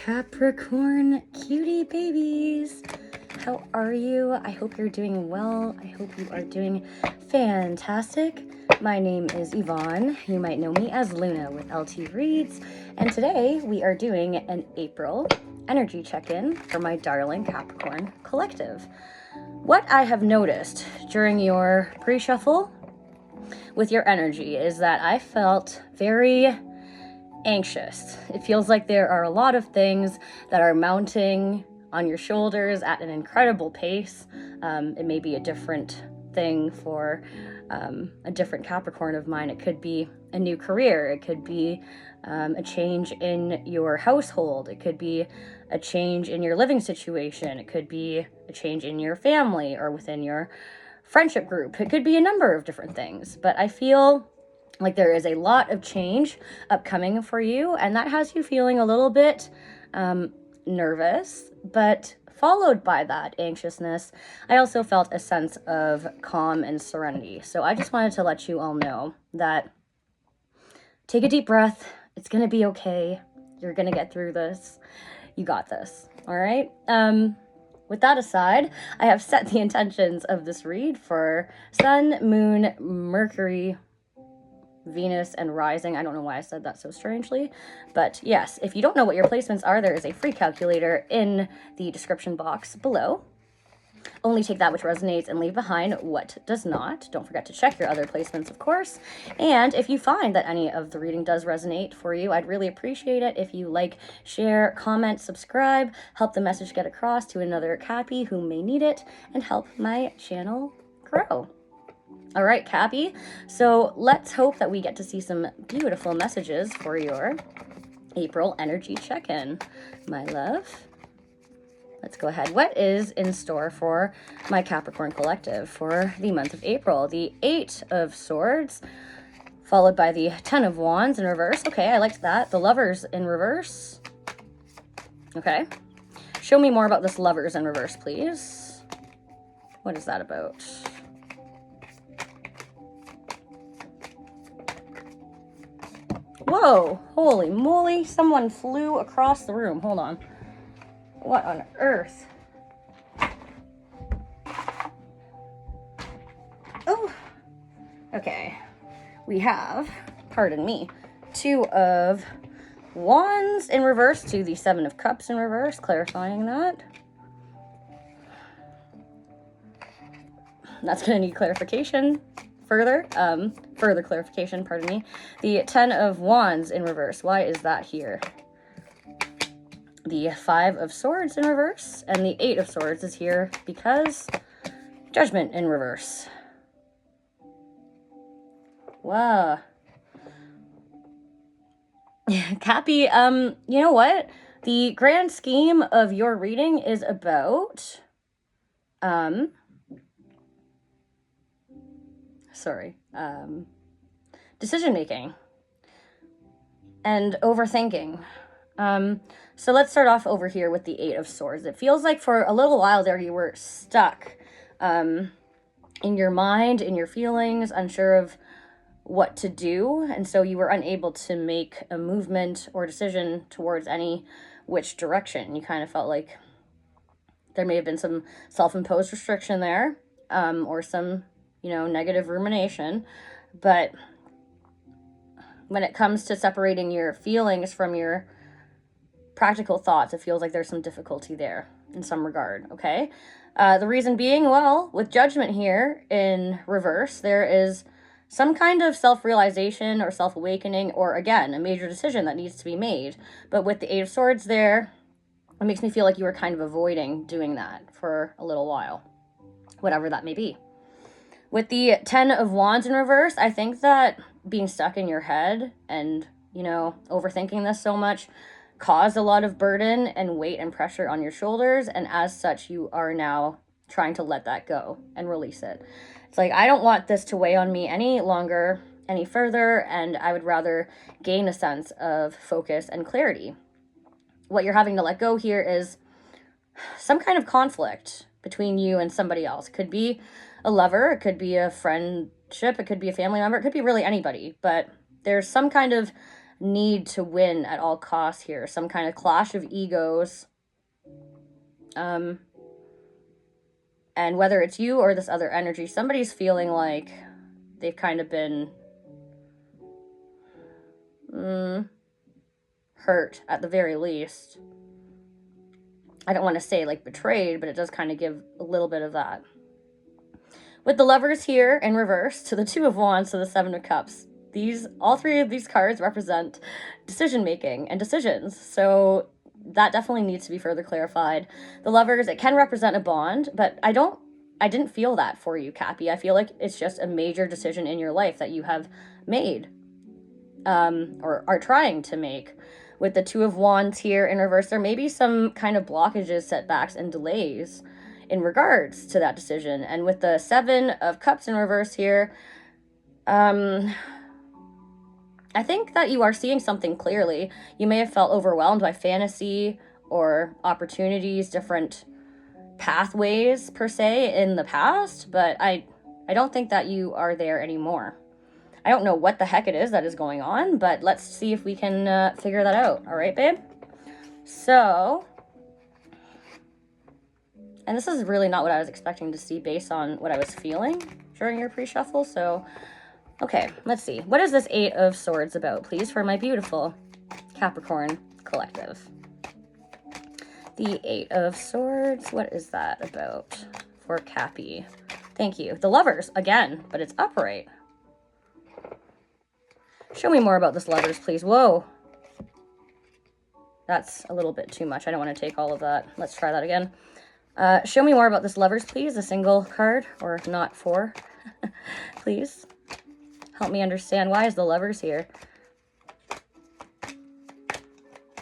Capricorn cutie babies. How are you? I hope you're doing well. I hope you are doing fantastic. My name is Yvonne. You might know me as Luna with LT Reads. And today we are doing an April energy check-in for my darling Capricorn collective. What I have noticed during your pre-shuffle with your energy is that I felt very anxious. It feels like there are a lot of things that are mounting on your shoulders at an incredible pace. It may be a different thing for a different Capricorn of mine. It could be a new career. It could be a change in your household. It could be a change in your living situation. It could be a change in your family or within your friendship group. It could be a number of different things. But I feel like there is a lot of change upcoming for you, and that has you feeling a little bit nervous, but followed by that anxiousness, I also felt a sense of calm and serenity. So I just wanted to let you all know that take a deep breath. It's going to be okay. You're going to get through this. You got this. All right. With that aside, I have set the intentions of this read for Sun, Moon, Mercury, Venus, and rising. I don't know why I said that so strangely, but yes, if you don't know what your placements are, there is a free calculator in the description box below. Only take that which resonates and leave behind what does not. Don't forget to check your other placements, of course. And if you find that any of the reading does resonate for you, I'd really appreciate it if you like, share, comment, subscribe, help the message get across to another Cappy who may need it, and help my channel grow. All right, Cappy, so let's hope that we get to see some beautiful messages for your April energy check-in, my love. Let's go ahead. What is in store for my Capricorn collective for the month of April? The 8 of Swords, followed by the 10 of Wands in reverse. Okay, I liked that. The Lovers in reverse. Okay. Show me more about this Lovers in reverse, please. What is that about? Whoa, holy moly, someone flew across the room. Hold on. What on earth? Oh, okay. We have, pardon me, 2 of Wands in reverse to the 7 of Cups in reverse, clarifying that. That's going to need clarification. Further clarification, pardon me. The 10 of Wands in reverse. Why is that here? The 5 of Swords in reverse and the 8 of Swords is here because Judgment in reverse. Wow. Cappy, you know what? The grand scheme of your reading is about decision making and overthinking. So let's start off over here with the 8 of Swords. It feels like for a little while there you were stuck in your mind, in your feelings, unsure of what to do, and so you were unable to make a movement or decision towards any which direction. You kind of felt like there may have been some self-imposed restriction there, or some, you know, negative rumination. But when it comes to separating your feelings from your practical thoughts, it feels like there's some difficulty there in some regard, okay? The reason being, well, with Judgment here in reverse, there is some kind of self-realization or self-awakening, or again, a major decision that needs to be made. But with the 8 of Swords there, it makes me feel like you were kind of avoiding doing that for a little while, whatever that may be. With the 10 of Wands in reverse, I think that being stuck in your head and, you know, overthinking this so much caused a lot of burden and weight and pressure on your shoulders. And as such, you are now trying to let that go and release it. It's like, I don't want this to weigh on me any longer, any further, and I would rather gain a sense of focus and clarity. What you're having to let go here is some kind of conflict between you and somebody else. It could be a lover, it could be a friendship, it could be a family member, it could be really anybody, but there's some kind of need to win at all costs here. Some kind of clash of egos. And whether it's you or this other energy, somebody's feeling like they've kind of been hurt at the very least. I don't want to say like betrayed, but it does kind of give a little bit of that. With the Lovers here in reverse to the Two of Wands to the Seven of Cups, all three of these cards represent decision making and decisions. So that definitely needs to be further clarified. The Lovers, it can represent a bond, but I didn't feel that for you, Cappy. I feel like it's just a major decision in your life that you have made, or are trying to make. With the Two of Wands here in reverse, there may be some kind of blockages, setbacks, and delays in regards to that decision. And with the Seven of Cups in reverse here, I think that you are seeing something clearly. You may have felt overwhelmed by fantasy or opportunities, different pathways per se in the past, but I don't think that you are there anymore. I don't know what the heck it is that is going on, but let's see if we can figure that out. All right, babe? So, and this is really not what I was expecting to see based on what I was feeling during your pre-shuffle. So, okay, let's see. What is this Eight of Swords about, please, for my beautiful Capricorn collective? The Eight of Swords, what is that about for Cappy? Thank you. The Lovers, again, but it's upright. Show me more about this Lovers, please. Whoa. That's a little bit too much. I don't want to take all of that. Let's try that again. Show me more about this Lovers, please. A single card, or not four. Please. Help me understand. Why is the Lovers here?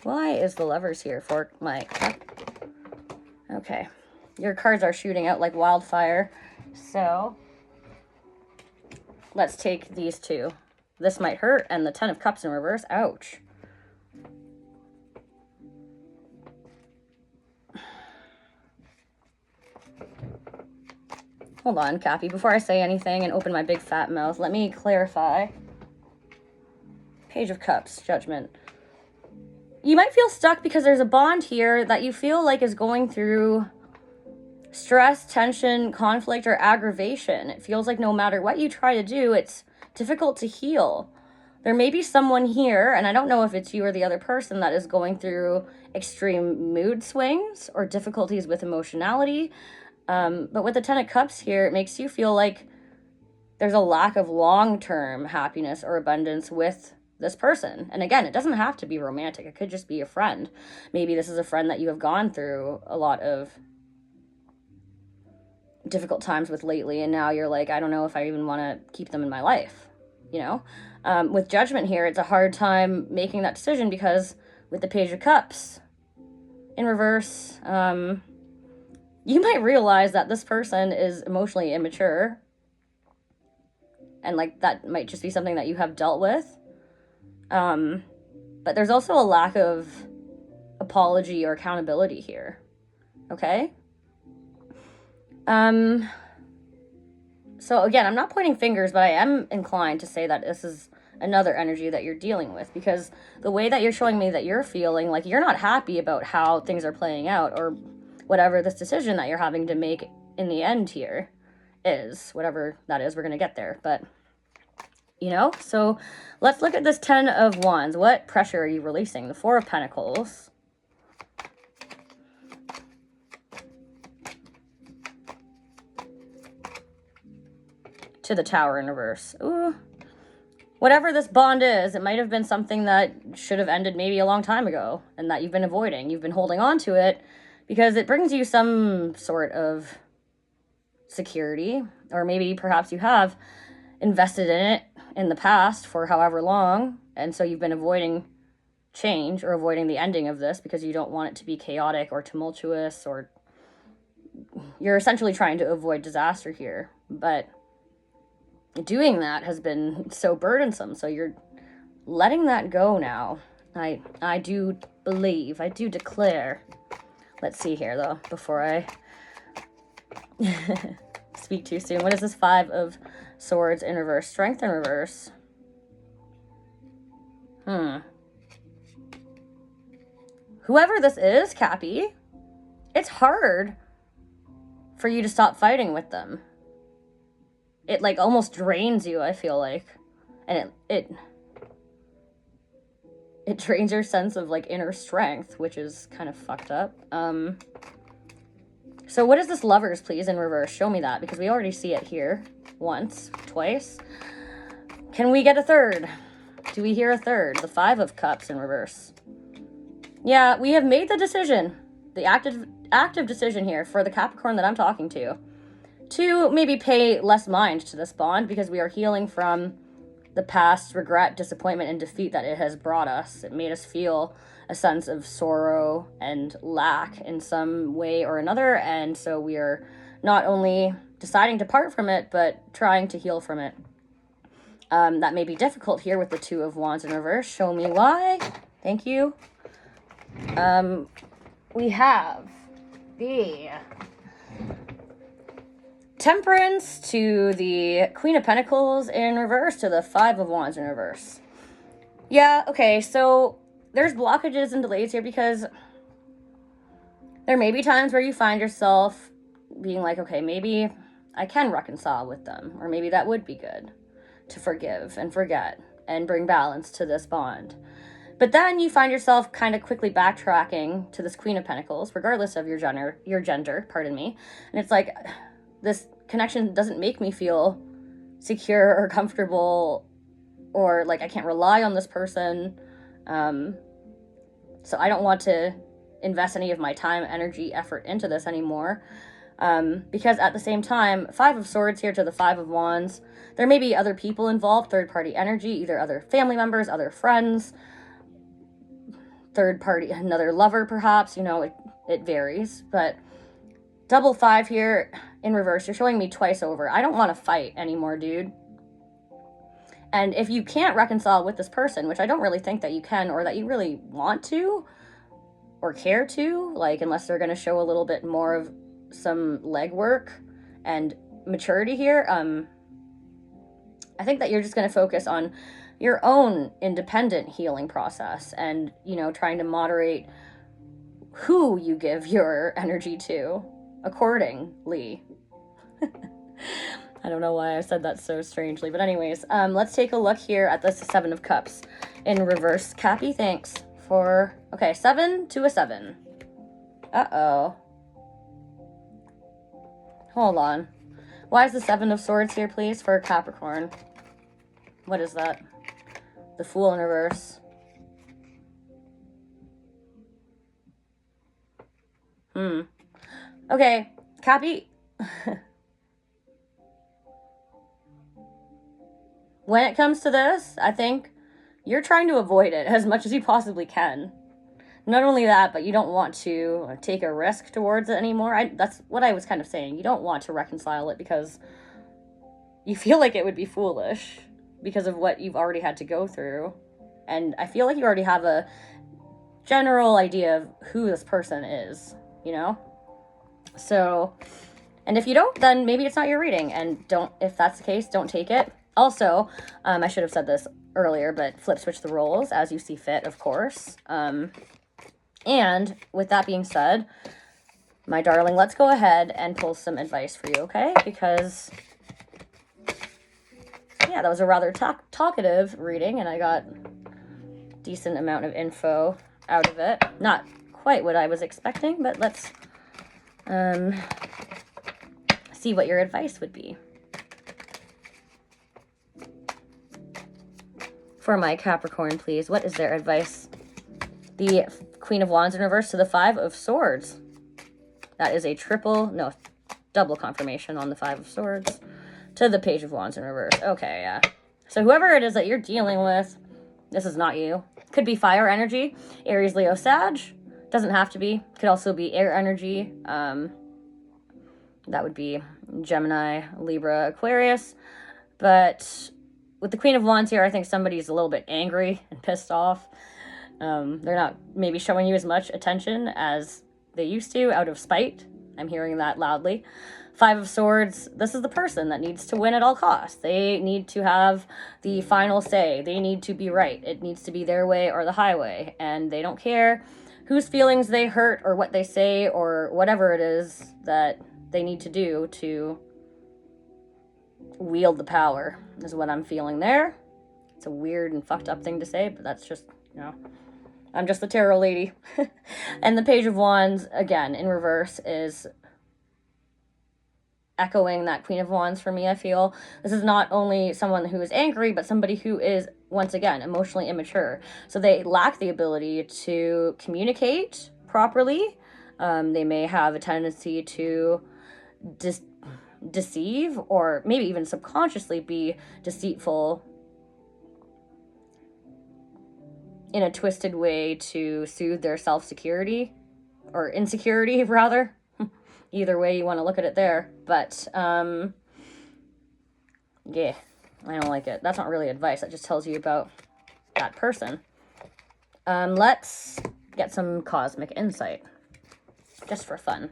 Why is the Lovers here for my... Okay. Your cards are shooting out like wildfire. So, let's take these two. This might hurt, and the Ten of Cups in reverse. Ouch. Hold on, Cappy. Before I say anything and open my big fat mouth, let me clarify. Page of Cups, Judgment. You might feel stuck because there's a bond here that you feel like is going through stress, tension, conflict, or aggravation. It feels like no matter what you try to do, it's difficult to heal. There may be someone here, and I don't know if it's you or the other person, that is going through extreme mood swings or difficulties with emotionality. But with the Ten of Cups here, it makes you feel like there's a lack of long-term happiness or abundance with this person. And again, it doesn't have to be romantic. It could just be a friend. Maybe this is a friend that you have gone through a lot of difficult times with lately, and now you're like, I don't know if I even want to keep them in my life, you know? With Judgment here, it's a hard time making that decision because with the Page of Cups in reverse, you might realize that this person is emotionally immature, and like that might just be something that you have dealt with. But there's also a lack of apology or accountability here. Okay? So again, I'm not pointing fingers, but I am inclined to say that this is another energy that you're dealing with, because the way that you're showing me that you're feeling like you're not happy about how things are playing out, or whatever this decision that you're having to make in the end here is, whatever that is, we're going to get there. But, you know, so let's look at this Ten of Wands. What pressure are you releasing? The Four of Pentacles. To the Tower in reverse. Ooh. Whatever this bond is, it might have been something that should have ended maybe a long time ago and that you've been avoiding. You've been holding on to it because it brings you some sort of security, or maybe perhaps you have invested in it in the past for however long, and so you've been avoiding change or avoiding the ending of this because you don't want it to be chaotic or tumultuous, or you're essentially trying to avoid disaster here. But doing that has been so burdensome, so you're letting that go now. I do believe, I do declare. Let's see here, though, before I speak too soon. What is this? Five of Swords in reverse. Strength in reverse. Whoever this is, Cappy, it's hard for you to stop fighting with them. It, like, almost drains you, I feel like. And it drains your sense of, like, inner strength, which is kind of fucked up. So what is this Lovers, please, in reverse? Show me that, because we already see it here. Once, twice. Can we get a third? Do we hear a third? The Five of Cups in reverse. Yeah, we have made the decision. The active decision here for the Capricorn that I'm talking to maybe pay less mind to this bond, because we are healing from the past regret, disappointment, and defeat that it has brought us. It made us feel a sense of sorrow and lack in some way or another, and so we are not only deciding to part from it, but trying to heal from it. That may be difficult here with the Two of Wands in reverse. Show me why. Thank you. We have the Temperance to the Queen of Pentacles in reverse to the Five of Wands in reverse. Yeah, okay, so there's blockages and delays here because there may be times where you find yourself being like, okay, maybe I can reconcile with them, or maybe that would be good to forgive and forget and bring balance to this bond. But then you find yourself kind of quickly backtracking to this Queen of Pentacles, regardless of your gender, pardon me. And it's like, this connection doesn't make me feel secure or comfortable, or like I can't rely on this person. So I don't want to invest any of my time, energy, effort into this anymore. Because at the same time, Five of Swords here to the Five of Wands, there may be other people involved, third-party energy, either other family members, other friends, third party, another lover perhaps, you know, it varies. But double five here in reverse, you're showing me twice over. I don't want to fight anymore, dude. And if you can't reconcile with this person, which I don't really think that you can, or that you really want to, or care to, like, unless they're going to show a little bit more of some legwork and maturity here, I think that you're just going to focus on your own independent healing process and, you know, trying to moderate who you give your energy to accordingly. I don't know why I said that so strangely, but anyways, let's take a look here at this Seven of Cups in reverse. Cappy, thanks for, okay, 7 to a 7. Uh-oh. Hold on. Why is the Seven of Swords here, please, for Capricorn? What is that? The Fool in reverse. Okay, Cappy. When it comes to this, I think you're trying to avoid it as much as you possibly can. Not only that, but you don't want to take a risk towards it anymore. That's what I was kind of saying. You don't want to reconcile it because you feel like it would be foolish because of what you've already had to go through. And I feel like you already have a general idea of who this person is, you know? So, and if you don't, then maybe it's not your reading. And if that's the case, don't take it. Also, I should have said this earlier, but flip switch the roles as you see fit, of course. And with that being said, my darling, let's go ahead and pull some advice for you, okay? Because, yeah, that was a rather talkative reading, and I got decent amount of info out of it. Not quite what I was expecting, but let's see what your advice would be. For my Capricorn, please, what is their advice? The Queen of Wands in reverse to the Five of Swords. That is a double confirmation on the Five of Swords to the Page of Wands in reverse. Okay, yeah. So whoever it is that you're dealing with, this is not you. Could be fire energy, Aries, Leo, Sag. Doesn't have to be. Could also be air energy. That would be Gemini, Libra, Aquarius. But with the Queen of Wands here, I think somebody's a little bit angry and pissed off. They're not maybe showing you as much attention as they used to out of spite I'm hearing that loudly. Five of Swords, this is the person that needs to win at all costs. They need to have the final say. They need to be right. It needs to be their way or the highway. And they don't care whose feelings they hurt or what they say or whatever it is that they need to do to wield the power, is what I'm feeling there. It's a weird and fucked up thing to say, but that's just, you know, I'm just the tarot lady. And the Page of Wands, again, in reverse, is echoing that Queen of Wands for me, I feel. This is not only someone who is angry, but somebody who is, once again, emotionally immature. So they lack the ability to communicate properly. They may have a tendency to deceive, or maybe even subconsciously be deceitful in a twisted way to soothe their self-security, or insecurity, rather. Either way you want to look at it there. But, yeah, I don't like it. That's not really advice. That just tells you about that person. Let's get some cosmic insight, just for fun.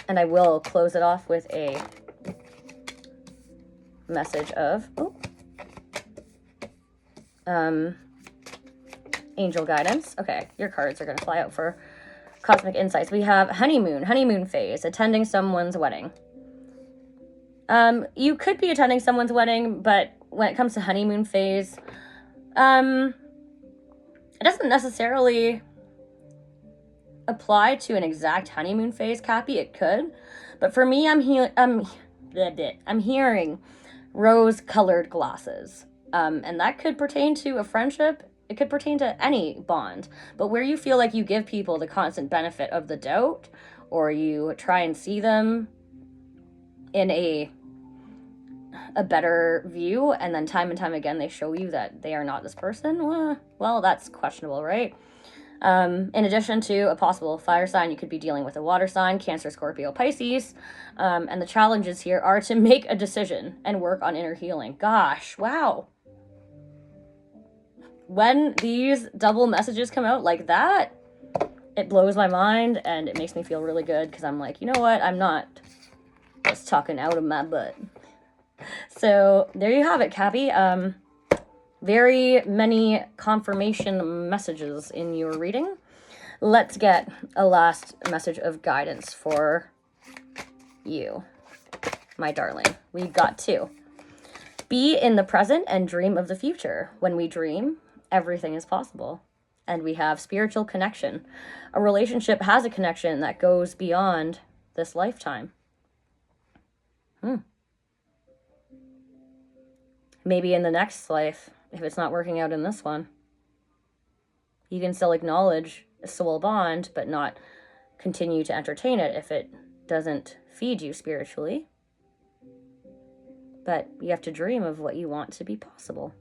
And I will close it off with a message of, angel guidance. Okay, your cards are going to fly out for cosmic insights. We have honeymoon phase, attending someone's wedding. You could be attending someone's wedding, but when it comes to honeymoon phase, it doesn't necessarily apply to an exact honeymoon phase, Cappy. It could, but for me, I'm hearing rose-colored glasses, and that could pertain to a friendship. It could pertain to any bond, but where you feel like you give people the constant benefit of the doubt, or you try and see them in a better view, and then time and time again they show you that they are not this person, well, that's questionable, right? In addition to a possible fire sign, you could be dealing with a water sign, Cancer, Scorpio, Pisces, and the challenges here are to make a decision and work on inner healing. Gosh, wow. When these double messages come out like that, it blows my mind, and it makes me feel really good, because I'm like, you know what? I'm not just talking out of my butt. So there you have it, Cappy. Very many confirmation messages in your reading. Let's get a last message of guidance for you, my darling. We've got two. Be in the present and dream of the future. When we dream, everything is possible. And we have spiritual connection. A relationship has a connection that goes beyond this lifetime. Maybe in the next life, if it's not working out in this one. You can still acknowledge a soul bond, but not continue to entertain it if it doesn't feed you spiritually. But you have to dream of what you want to be possible.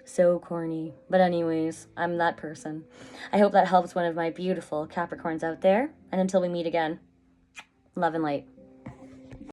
So corny. But anyways, I'm that person. I hope that helps one of my beautiful Capricorns out there. And until we meet again, love and light.